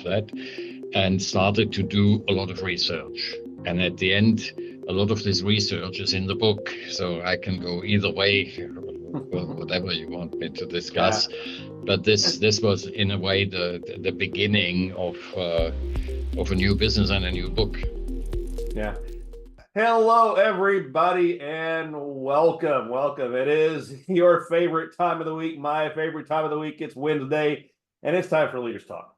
of that and started to do a lot of research. And at the end, a lot of this research is in the book, so I can go either way, whatever you want me to discuss. Yeah. But this was in a way the beginning of a new business and a new book. Yeah. Hello, everybody, and welcome. Welcome. It is your favorite time of the week, my favorite time of the week. It's Wednesday, and it's time for Leaders Talk.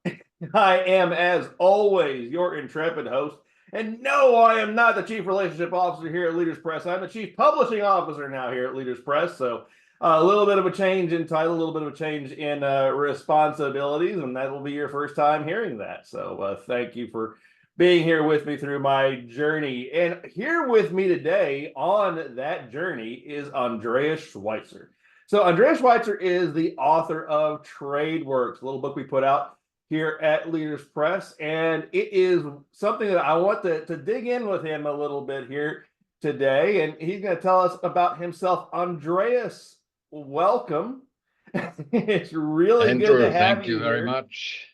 I am, as always, your intrepid host. And no, I am not the Chief Relationship Officer here at Leaders Press. I'm the Chief Publishing Officer now here at Leaders Press. So a little bit of a change in title, a little bit of a change in responsibilities, and that will be your first time hearing that. So thank you for being here with me through my journey. And here with me today on that journey is Andreas Schweitzer. So Andreas Schweitzer is the author of Trade Works, a little book we put out here at Leaders Press. And it is something that I want to dig in with him a little bit here today. And he's going to tell us about himself. Andreas, welcome. It's really Andrew, good to have thank you you very here. much.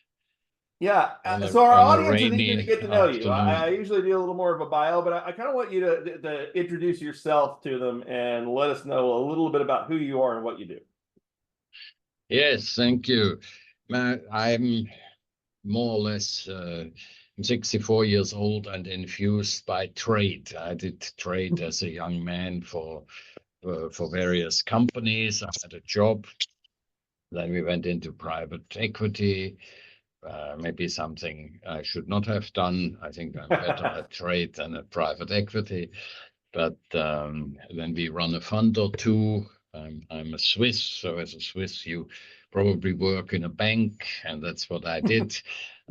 Yeah. On So our a audience is eager to rainy get to know you. I afternoon. usually do a little more of a bio, but I kind of want you to introduce yourself to them and let us know a little bit about who you are and what you do. Yes, thank you. I'm more or less I'm 64 years old and infused by trade. I did trade as a young man for various companies. I had a job. Then we went into private equity. Maybe something I should not have done. I think I'm better at trade than at private equity. But then we run a fund or two. I'm a Swiss, so as a Swiss, you probably work in a bank, and that's what I did.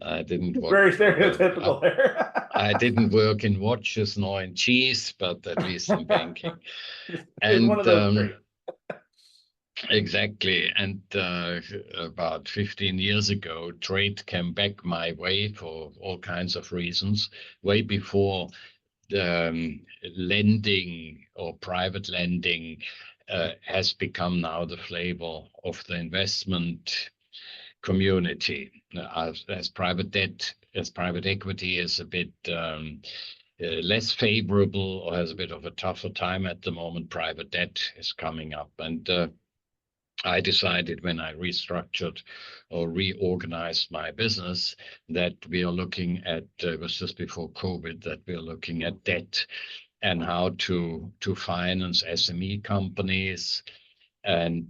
I didn't work. Very stereotypical there. I didn't work in watches nor in cheese, but at least in banking. It's one And of those three. exactly. And about 15 years ago, trade came back my way for all kinds of reasons, way before lending or private lending has become now the flavor of the investment community. As private debt, as private equity is a bit less favorable or has a bit of a tougher time at the moment, private debt is coming up. And I decided when I restructured or reorganized my business that we are looking at, it was just before COVID, that we are looking at debt and how to finance SME companies and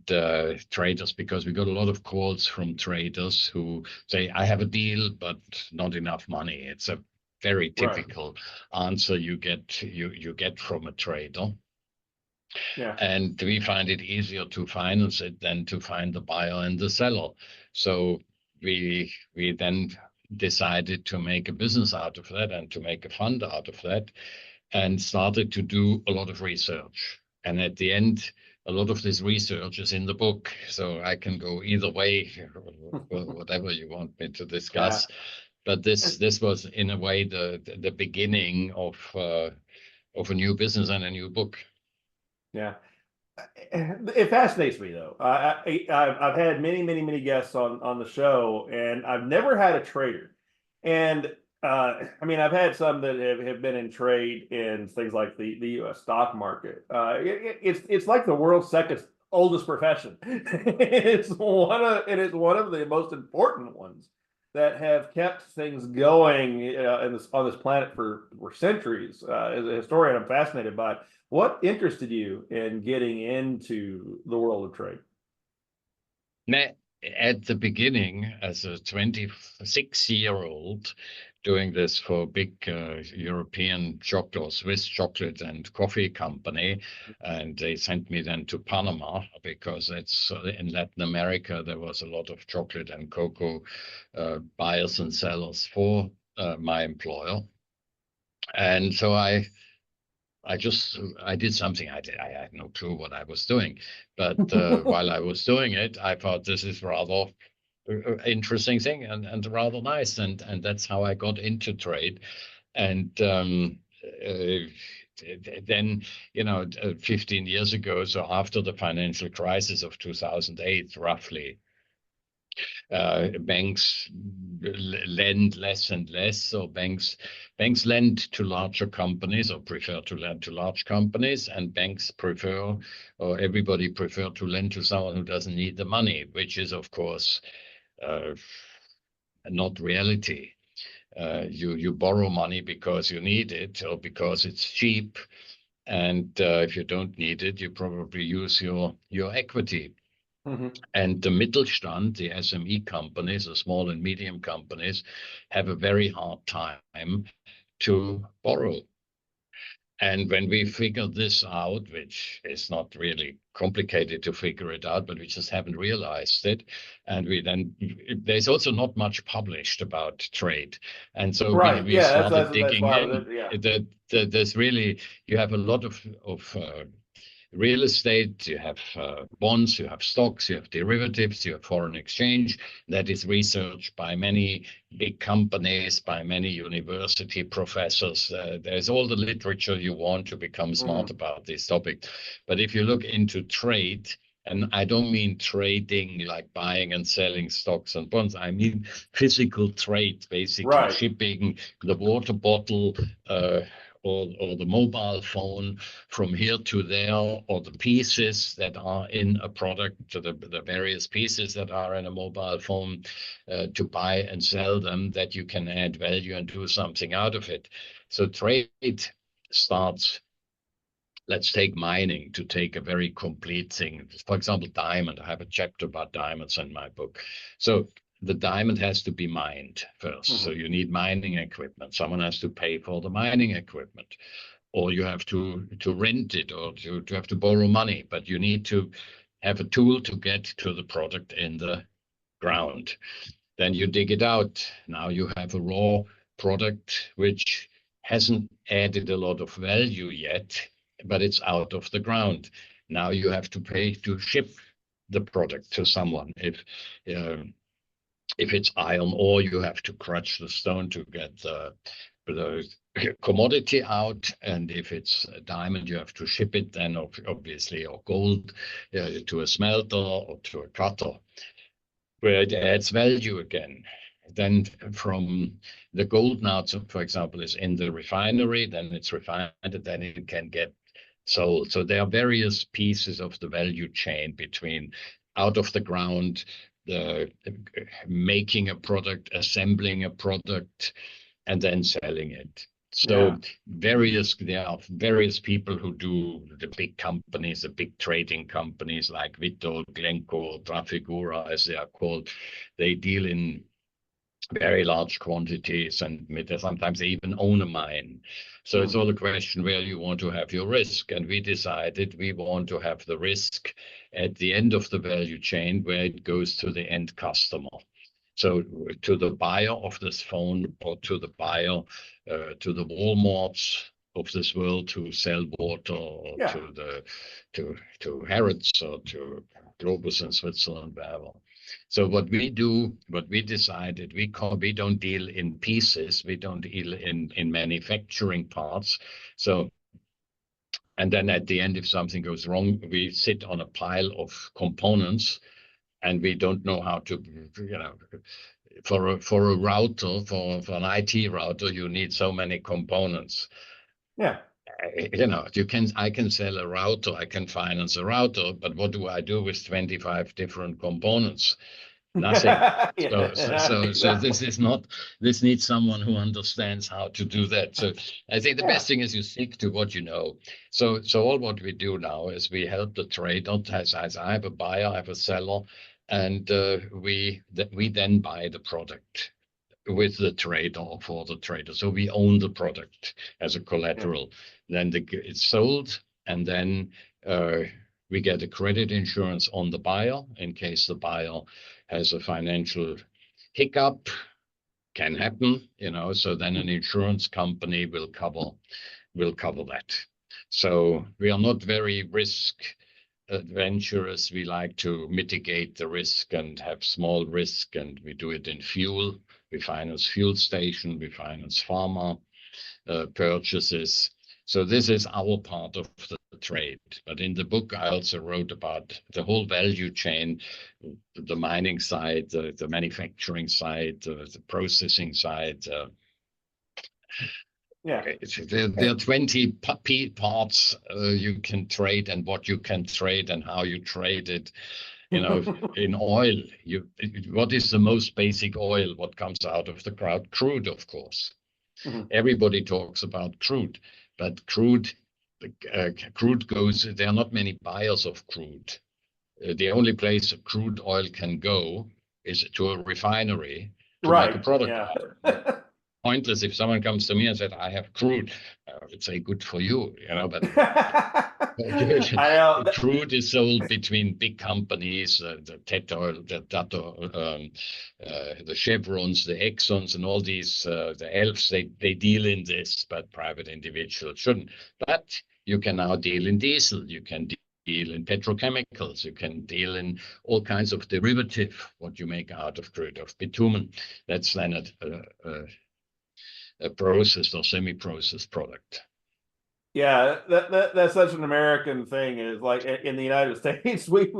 traders, because we got a lot of calls from traders who say, I have a deal, but not enough money. It's a very typical answer you get from a trader. Yeah. And we find it easier to finance it than to find the buyer and the seller. So we then decided to make a business out of that and to make a fund out of that and started to do a lot of research. And at the end, a lot of this research is in the book. So I can go either way, whatever you want me to discuss. Yeah. But this was in a way the beginning of a new business and a new book. Yeah. It fascinates me though. I've had many guests on the show, and I've never had a trader. And I mean, I've had some that have been in trade in things like the U.S. stock market. It's like the world's second oldest profession. It's one of the most important ones that have kept things going on this planet for centuries. As a historian, I'm fascinated by it. What interested you in getting into the world of trade? At the beginning, as a 26-year-old, doing this for a big European chocolate or Swiss chocolate and coffee company, and they sent me then to Panama because it's in Latin America. There was a lot of chocolate and cocoa buyers and sellers for my employer, and so I did something. I had no clue what I was doing, but while I was doing it, I thought this is rather interesting thing and rather nice, and that's how I got into trade. And then 15 years ago, so after the financial crisis of 2008, roughly, Banks lend less and less. So banks lend to larger companies or prefer to lend to large companies, and banks prefer, or everybody prefer to lend to someone who doesn't need the money, which is of course uh, not reality. You borrow money because you need it or because it's cheap, and if you don't need it, you probably use your equity. Mhm. And the Mittelstand, the SME companies, the small and medium companies, have a very hard time to borrow. And when we figure this out, which is not really complicated to figure it out, but we just haven't realized it, and there's also not much published about trade, and so Right. we Yeah, started that's digging why in. yeah. There's really, you have a lot of real estate, you have bonds, you have stocks, you have derivatives, you have foreign exchange. That is researched by many big companies, by many university professors. There's all the literature you want to become smart Mhm. about this topic. But if you look into trade, and I don't mean trading like buying and selling stocks and bonds. I mean physical trade, basically Right. shipping the water bottle, or the mobile phone from here to there, or the pieces that are in a product, the various pieces that are in a mobile phone, to buy and sell them, that you can add value and do something out of it. So trade starts. Let's take mining, to take a very complete thing. For example, diamond. I have a chapter about diamonds in my book. So the diamond has to be mined first. So Mhm. you need mining equipment. Someone has to pay for the mining equipment, or you have to rent it, or to have to borrow money. But you need to have a tool to get to the product in the ground. Then you dig it out. Now you have a raw product which hasn't added a lot of value yet, but it's out of the ground. Now you have to pay to ship the product to someone. If it's iron ore, you have to crush the stone to get the commodity out, and if it's a diamond, you have to ship it then, obviously, or gold, to a smelter or to a cutter, where it adds value again. Then from the gold now, for example, is in the refinery, then it's refined, and then it can get sold. So there are various pieces of the value chain between out of the ground, the making a product, assembling a product, and then selling it. Yeah. So there are various people who do the big companies, the big trading companies like Vitol, Glencore, Trafigura, as they are called. They deal in very large quantities, and sometimes they even own a mine. So it's Mhm. all a question where you want to have your risk. And we decided we want to have the risk at the end of the value chain, where it goes to the end customer. So to the buyer of this phone, or to the buyer, to the Walmarts of this world, to sell water, or Yeah. to Harrods, or to Globus in Switzerland, wherever. So what we decided, we don't deal in pieces, we don't deal in manufacturing parts. So, and then at the end, if something goes wrong, we sit on a pile of components, and we don't know how to, for a router, for an IT router, you need so many components. Yeah. I can sell a router, I can finance a router, but what do I do with 25 different components? Nothing. Yeah. So Exactly. this needs someone who understands how to do that. So I think the Yeah. best thing is you stick to what you know. So all what we do now is we help the trader. As I have a buyer, I have a seller, and we then buy the product with the trader or for the trader. So we own the product as a Yeah. collateral. Then it's sold, and then uh, we get a credit insurance on the buyer in case the buyer has a financial hiccup. Can happen, So then an insurance company will cover that. So we are not very risk adventurous. We like to mitigate the risk and have small risk, and we do it in fuel. We finance fuel station, we finance pharma purchases. So this is our part of the trade. But in the book, I also wrote about the whole value chain, the mining side, the manufacturing side, the processing side. Yeah. There are 20 parts you can trade, and what you can trade and how you trade it. In oil, what is the most basic oil? What comes out of the ground? Crude, of course. Everybody talks about crude, but crude goes. There are not many buyers of crude. The only place crude oil can go is to a refinery to make a Right. product Yeah. out of it. Pointless if someone comes to me and said, I have crude. I would say, good for you, but I know. crude is sold between big companies, the Total, the Chevrons, the Exxons, and all these, the Elfs, they deal in this, but private individuals shouldn't. But you can now deal in diesel, you can deal in petrochemicals, you can deal in all kinds of derivative, what you make out of crude, of bitumen. That's then a processed or semi-processed product. Yeah, that's such an American thing. Is like in the United States, we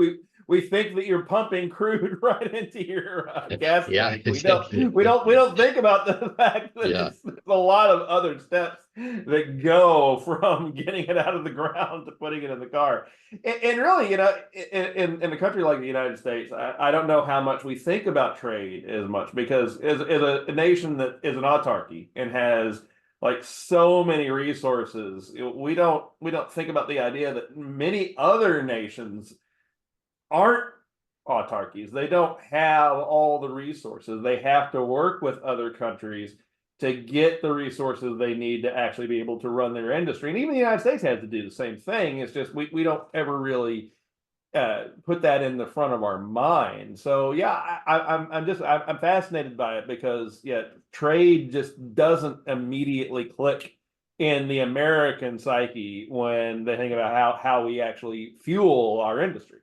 think that you're pumping crude right into your gas tank. Exactly. We don't think about the fact that it's a lot of other steps that go from getting it out of the ground to putting it in the car. And really, in a country like the United States, I don't know how much we think about trade as much, because as a nation that is an autarky and has like so many resources, we don't think about the idea that many other nations aren't autarkies. They don't have all the resources. They have to work with other countries to get the resources they need to actually be able to run their industry. And even the United States has to do the same thing. It's just we don't ever really put that in the front of our mind. So yeah, I'm fascinated by it, because trade just doesn't immediately click in the American psyche when they think about how we actually fuel our industry.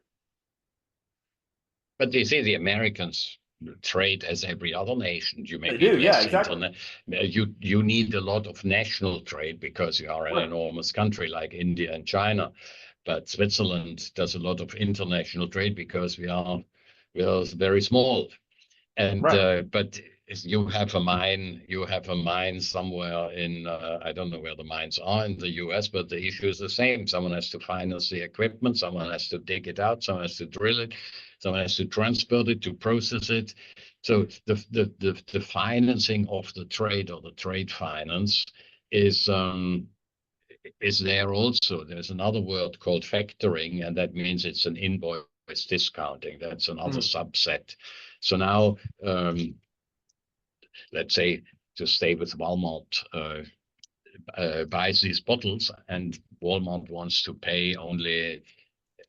But you see, the Americans trade as every other nation. You They maybe do, yeah, exactly. You need a lot of national trade because you are an enormous country like India and China. But Switzerland does a lot of international trade because we are very small. And but you have a mine somewhere in I don't know where the mines are in the US, but the issue is the same. Someone has to finance the equipment, someone has to dig it out, someone has to drill it, someone has to transport it, to process it. So the financing of the trade, or the trade finance, is there also. There's another word called factoring, and that means it's an invoice discounting. That's another subset. So now, let's say, to stay with Walmart, buys these bottles, and Walmart wants to pay only,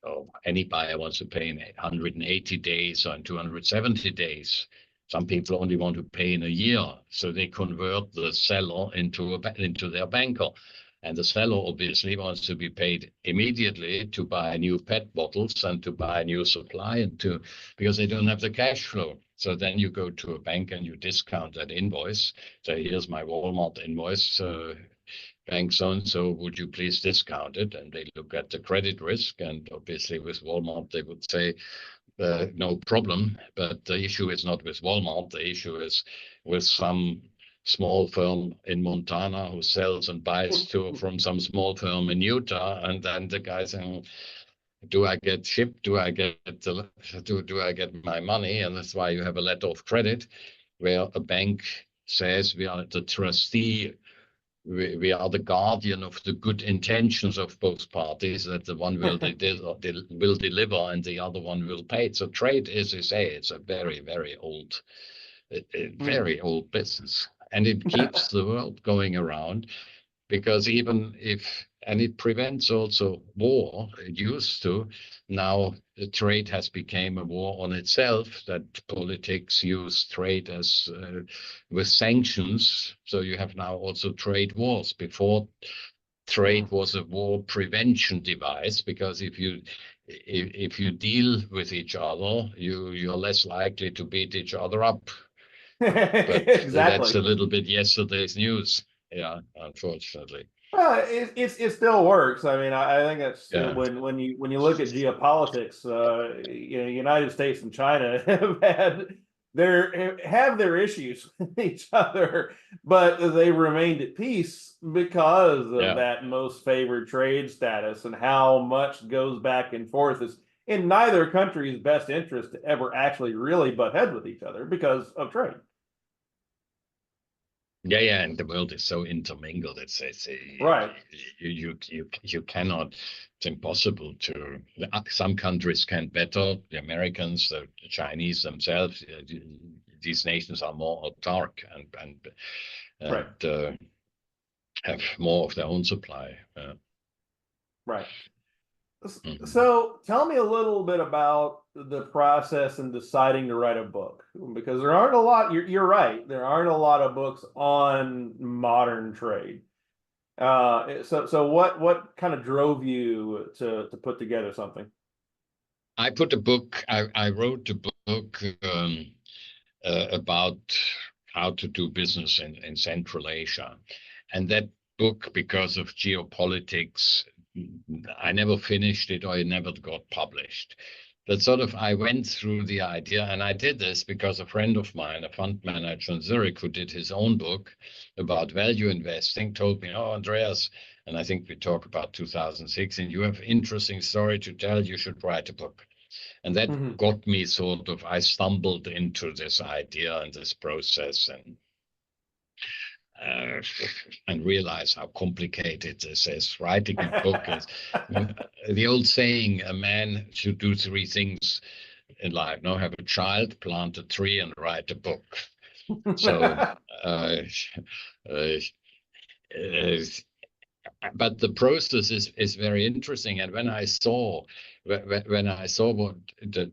or any buyer wants to pay in 180 days or in 270 days. Some people only want to pay in a year, so they convert the seller into their banker. And the seller obviously wants to be paid immediately to buy new PET bottles and to buy new supply, because they don't have the cash flow. So then you go to a bank and you discount that invoice. So here's my Walmart invoice, bank so would you please discount it? And they look at the credit risk, and obviously with Walmart they would say, no problem. But the issue is not with Walmart. The issue is with some small firm in Montana who sells and buys from some small firm in Utah, and then the guy saying, do I get shipped? Do I get my money? And that's why you have a letter of credit, where a bank says, we are the trustee, we are the guardian of the good intentions of both parties, that the one will deliver and the other one will pay. So trade, as you say, it's a very, very old business. And it keeps the world going around, because and it prevents also war. It used to. Now the trade has become a war on itself, that politics use trade as with sanctions. So you have now also trade wars. Before, trade was a war prevention device, because if you deal with each other, you're less likely to beat each other up. But exactly. that's a little bit yesterday's news. Yeah, unfortunately. Well, it still works. I mean, I think that's Yeah, when you look at geopolitics, United States and China have their issues with each other, but they remained at peace because of yeah. that most favored trade status and how much goes back and forth is in neither country's best interest to ever actually really butt heads with each other because of trade. Yeah, yeah, and the world is so intermingled. It's Right. you cannot. It's impossible to. Some countries can better. The Americans, the Chinese themselves. These nations are more autark Right. and have more of their own supply. Right. Mhm. So tell me a little bit about the process in deciding to write a book, because there aren't a lot, you're right, there aren't a lot of books on modern trade. So what kind of drove you to put together something? I put a book. I wrote a book about how to do business in Central Asia. And that book, because of geopolitics, I never finished it or it never got published. But sort of, I went through the idea, and I did this because a friend of mine, a fund manager in Zurich, who did his own book about value investing, told me, "Oh, Andreas," and I think we talk about 2006, and you have interesting story to tell. You should write a book. And that Mhm. got me sort of, I stumbled into this idea and this process uh, and realized how complicated this is. Writing a book is the old saying, a man should do three things in life. No, have a child, plant a tree, and write a book. So, uh, uh, uh, but the process is very interesting. And when I saw what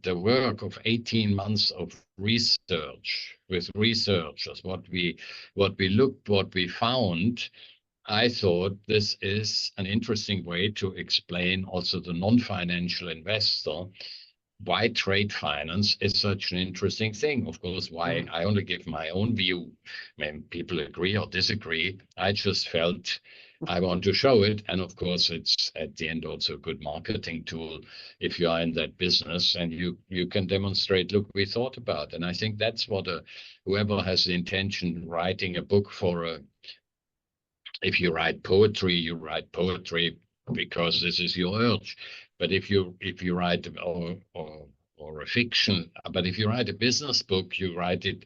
the work of 18 months of research with researchers, what we found, I thought this is an interesting way to explain also the non-financial investor why trade finance is such an interesting thing. Of course, why Mhm. I only give my own view. I mean, people agree or disagree. I just felt I want to show it. And of course, it's at the end also a good marketing tool if you are in that business and you can demonstrate, look, we thought about. And I think that's what whoever has the intention writing a book for if you write poetry, you write poetry because this is your urge. But if you write or a fiction, but if you write a business book, you write it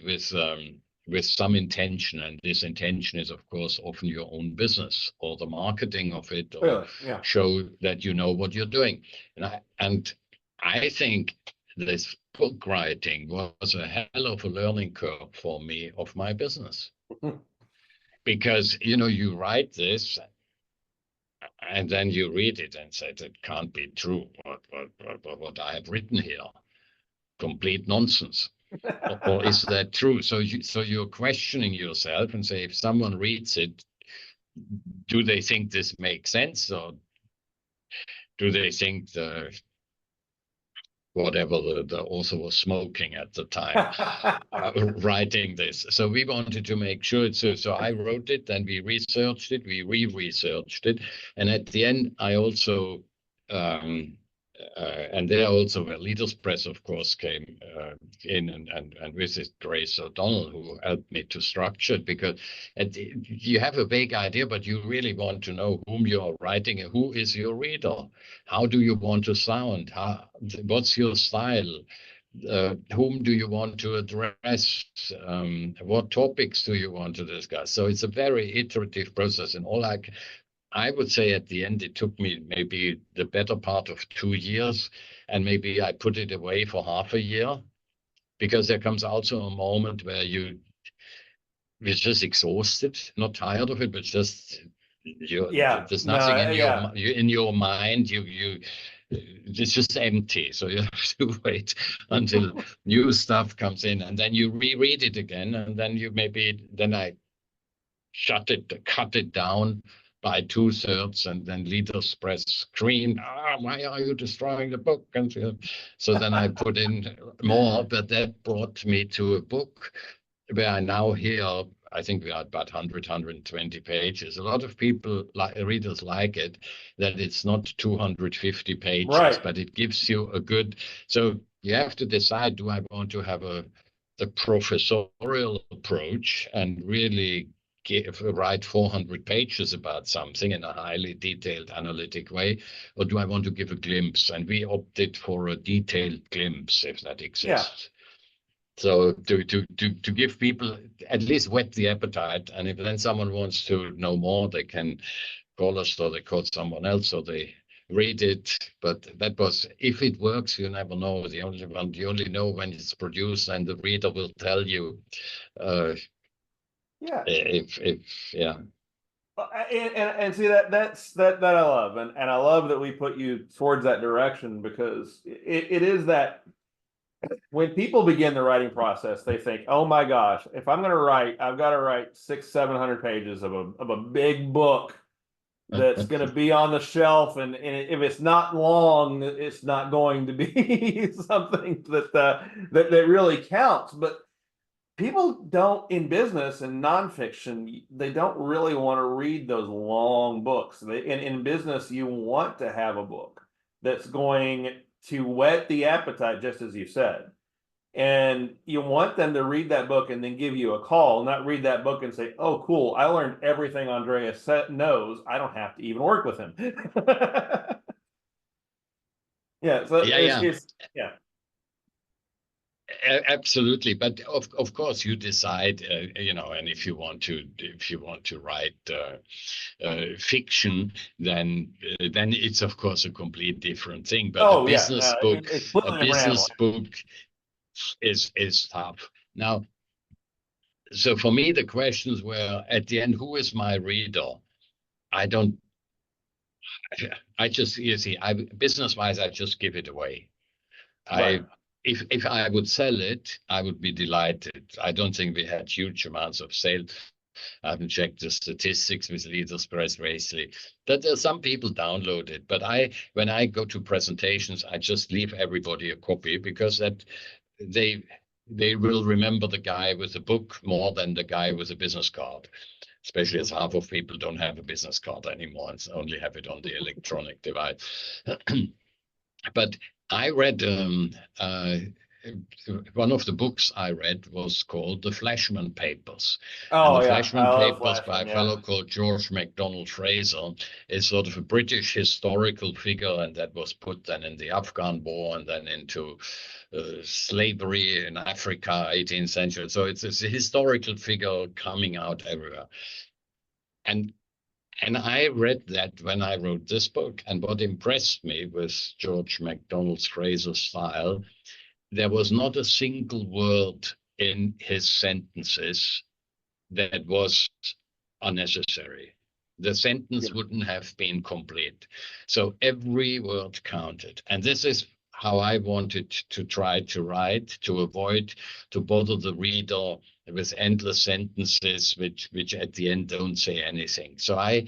with some intention, and this intention is, of course, often your own business or the marketing of it, or Really? Yeah. show that you know what you're doing. And I think this book writing was a hell of a learning curve for me of my business because you write this and then you read it and say it can't be true what I have written here, complete nonsense. Or is that true? So you're questioning yourself and say, if someone reads it, do they think this makes sense, or do they think whatever the author was smoking at the time writing this? So we wanted to make sure. So I wrote it, then we researched it, we re-researched it, and at the end, I also um, and there also where Leaders Press, of course, came in and with it Grace O'Donnell, who helped me to structure it, because you have a vague idea, but you really want to know whom you are writing and who is your reader. How do you want to sound? What's your style? Whom do you want to address? What topics do you want to discuss? So it's a very iterative process, and I would say at the end, it took me maybe the better part of 2 years, and maybe I put it away for half a year, because there comes also a moment where you're just exhausted, not tired of it, but just Yeah. there's nothing No, yeah. in your mind. It's just empty. So you have to wait until new stuff comes in, and then you reread it again, and then I cut it down by 2/3, and then Leaders Press screamed, why are you destroying the book? And so then I put in more, but that brought me to a book where I now hear I think we are about 120 pages. A lot of people, readers, like it, that it's not 250 pages, Right. but it gives you a good. So you have to decide: do I want to have the professorial approach and really write 400 pages about something in a highly detailed, analytic way, or do I want to give a glimpse? And we opted for a detailed glimpse, if that Yeah. exists. So to give people at least whet the appetite, and if then someone wants to know more, they can call us, or they call someone else, or they read it. But that was, if it works, you never know. You only know when it's produced, and the reader will tell you Yeah. if yeah. And see that I love, and I love that we put you towards that direction, because it is that when people begin the writing process, they think, oh my gosh, if I'm going to write, I've got to write 600-700 pages of a big book that's going to be on the shelf, and if it's not long, it's not going to be something that really counts. But people don't, in business and nonfiction, they don't really want to read those long books. In business, you want to have a book that's going to whet the appetite, just as you said. And you want them to read that book and then give you a call, not read that book and say, oh, cool, I learned everything Andreas knows. I don't have to even work with him. Yeah, so Yeah. yeah. Absolutely, but of course you decide, and if you want to write fiction, then it's of course a complete different thing. But Oh yeah, no, it's a completely different animal. business book is tough. Now, so for me, the questions were at the end: who is my reader? I don't. I just, you see, I business wise, I just give it away. Right. I if I would sell it, I would be delighted. I don't think we had huge amounts of sales. I haven't checked the statistics with Leaders Press recently. That some people download it, but when I go to presentations, I just leave everybody a copy, because that they they will remember the guy with the book more than the guy with a business card. Especially as half of people don't have a business card anymore and only have it on the electronic device. But I read one of the books I read was called The Flashman Papers. And Oh The yeah, I Flashman love Papers by Flashman. a Yeah. fellow called George MacDonald Fraser is sort of a British historical figure, and that was put then in the Afghan War and then into slavery in Africa, 18th century. So it's a historical figure coming out everywhere. And I read that when I wrote this book, and what impressed me with George MacDonald Fraser's style, there was not a single word in his sentences that was unnecessary. The Yeah. sentence wouldn't have been complete. So every word counted. And this is how I wanted to try to write, to avoid to bother the reader with endless sentences which at the end don't say anything. So I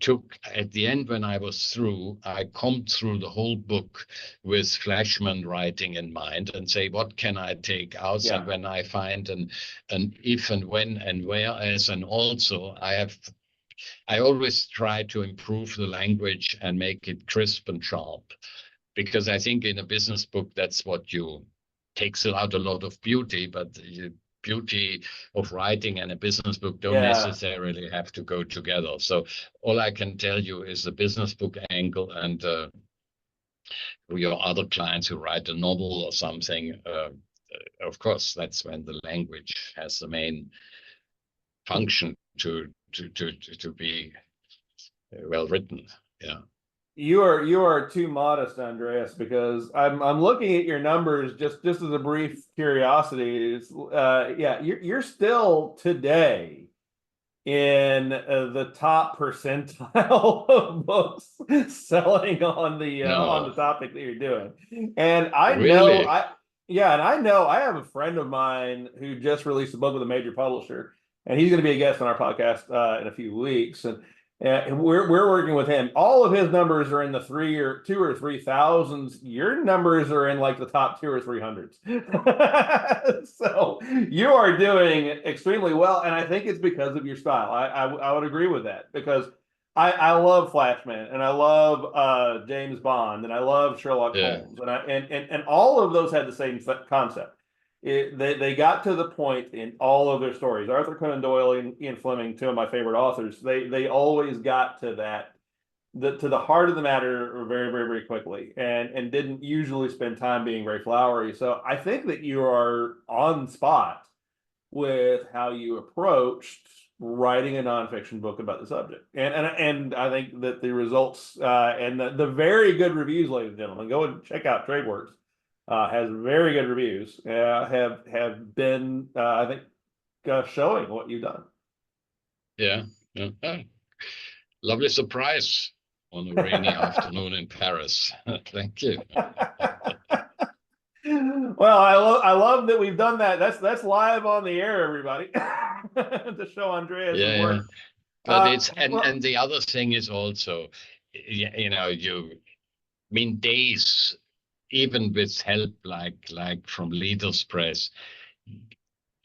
took, at the end when I was through, I combed through the whole book with Flashman writing in mind and say, what can I take out? And Yeah. when I find an if and when and where as and also, I always try to improve the language and make it crisp and sharp, because I think in a business book, that's what you takes out a lot of beauty, but the beauty of writing and a business book don't Yeah. necessarily have to go together. So all I can tell you is the business book angle, and your other clients who write a novel or something, of course, that's when the language has the main function to be well written. Yeah. You are too modest, Andreas, because I'm looking at your numbers just as a brief curiosity. Yeah, you're still today in the top percentile of books selling on the No, topic that you're doing. And I know really. I yeah, and I know I have a friend of mine who just released a book with a major publisher, and he's going to be a guest on our podcast in a few weeks. And We're working with him. All of his numbers are in the 2 or 3 thousands. Your numbers are in like the top 2 or 3 hundreds. So you are doing extremely well, and I think it's because of your style. I would agree with that because I love Flashman and I love James Bond and I love Sherlock Yeah. Holmes and all of those had the same concept. They got to the point in all of their stories. Arthur Conan Doyle and Ian Fleming, two of my favorite authors, they always got to to the heart of the matter very, very, very quickly and didn't usually spend time being very flowery. So I think that you are on spot with how you approached writing a nonfiction book about the subject. And I think that the results and the very good reviews, ladies and gentlemen, go and check out TradeWorks has very good reviews. Have been I think showing what you've done. Yeah. Lovely surprise on a rainy afternoon in Paris. Thank you. Well, I love that we've done that. That's live on the air, everybody, to show Andreas' work. But it's and the other thing is also, you mean days, even with help like from Leaders Press,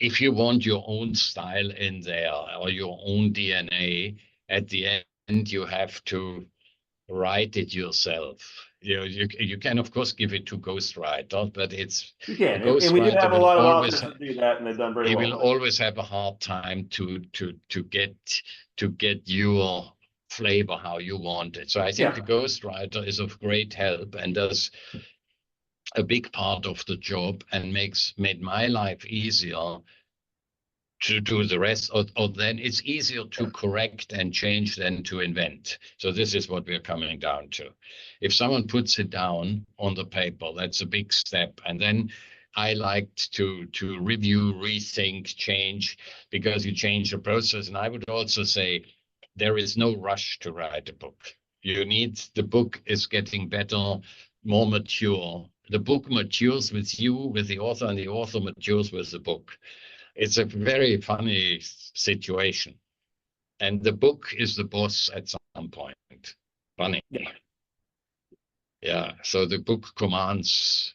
if you want your own style in there or your own DNA, at the end you have to write it yourself. You can of course give it to ghostwriter, but you a can, and we do ghostwriter have a will lot of always authors that do that, and they've done very he well will with it. always have a hard time to get your flavor how you want it. So I think the ghostwriter is of great help and does a big part of the job and made my life easier to do the rest, or then it's easier to correct and change than to invent. So this is what we're coming down to. If someone puts it down on the paper, that's a big step. And then I liked to review, rethink, change, because you change the process. And I would also say there is no rush to write a book. The book is getting better, more mature. The book matures with you, with the author, and the author matures with the book. It's a very funny situation. And the book is the boss at some point. Funny. Yeah. So the book commands.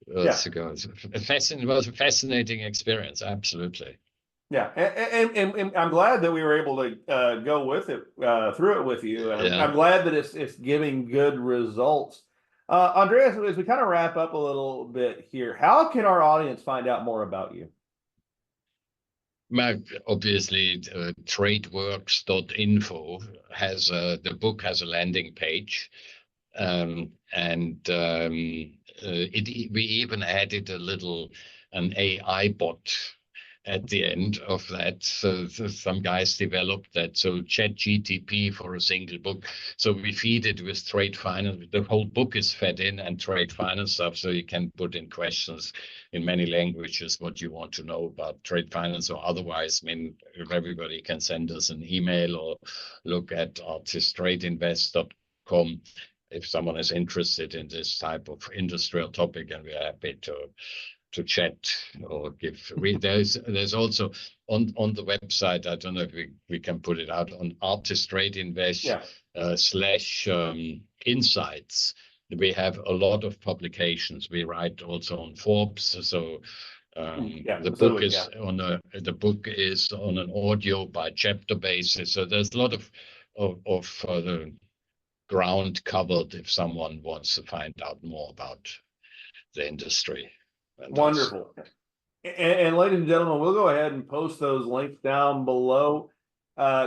It was a fascinating experience. Absolutely. Yeah, and I'm glad that we were able to go with it through it with you, and I'm glad that it's giving good results. Andreas, as we kind of wrap up a little bit here, how can our audience find out more about you? Well, obviously, tradeworks.info has the book has a landing page, and we even added an AI bot at the end of that. So some guys developed that. So ChatGTP for a single book. So we feed it with trade finance. The whole book is fed in and trade finance stuff. So you can put in questions in many languages what you want to know about trade finance or otherwise. I mean, if everybody can send us an email or look at artisttradeinvest.com if someone is interested in this type of industrial topic, and we're happy to chat or there's also on the website, I don't know if we can put it out, on Artist Trade Invest / insights. We have a lot of publications. We write also on Forbes. So the book is on an audio by chapter basis. So there's a lot of the ground covered if someone wants to find out more about the industry. Wonderful. And ladies and gentlemen, we'll go ahead and post those links down below.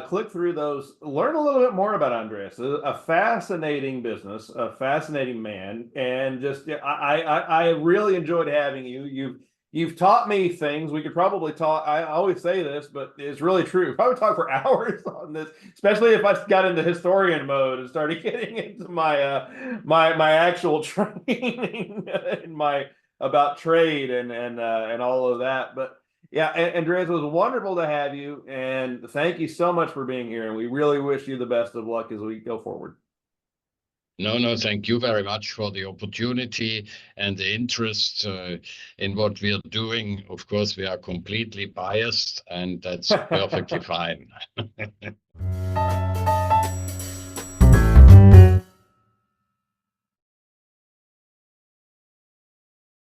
Click through those, learn a little bit more about Andreas. A fascinating business, a fascinating man, and just I really enjoyed having you. You've taught me things. We could probably talk. I always say this, but it's really true. Probably talk for hours on this, especially if I got into historian mode and started getting into my my actual training and my about trade and all of that. But yeah, Andreas, it was wonderful to have you, and thank you so much for being here. And we really wish you the best of luck as we go forward. No, thank you very much for the opportunity and the interest in what we are doing. Of course, we are completely biased, and that's perfectly fine.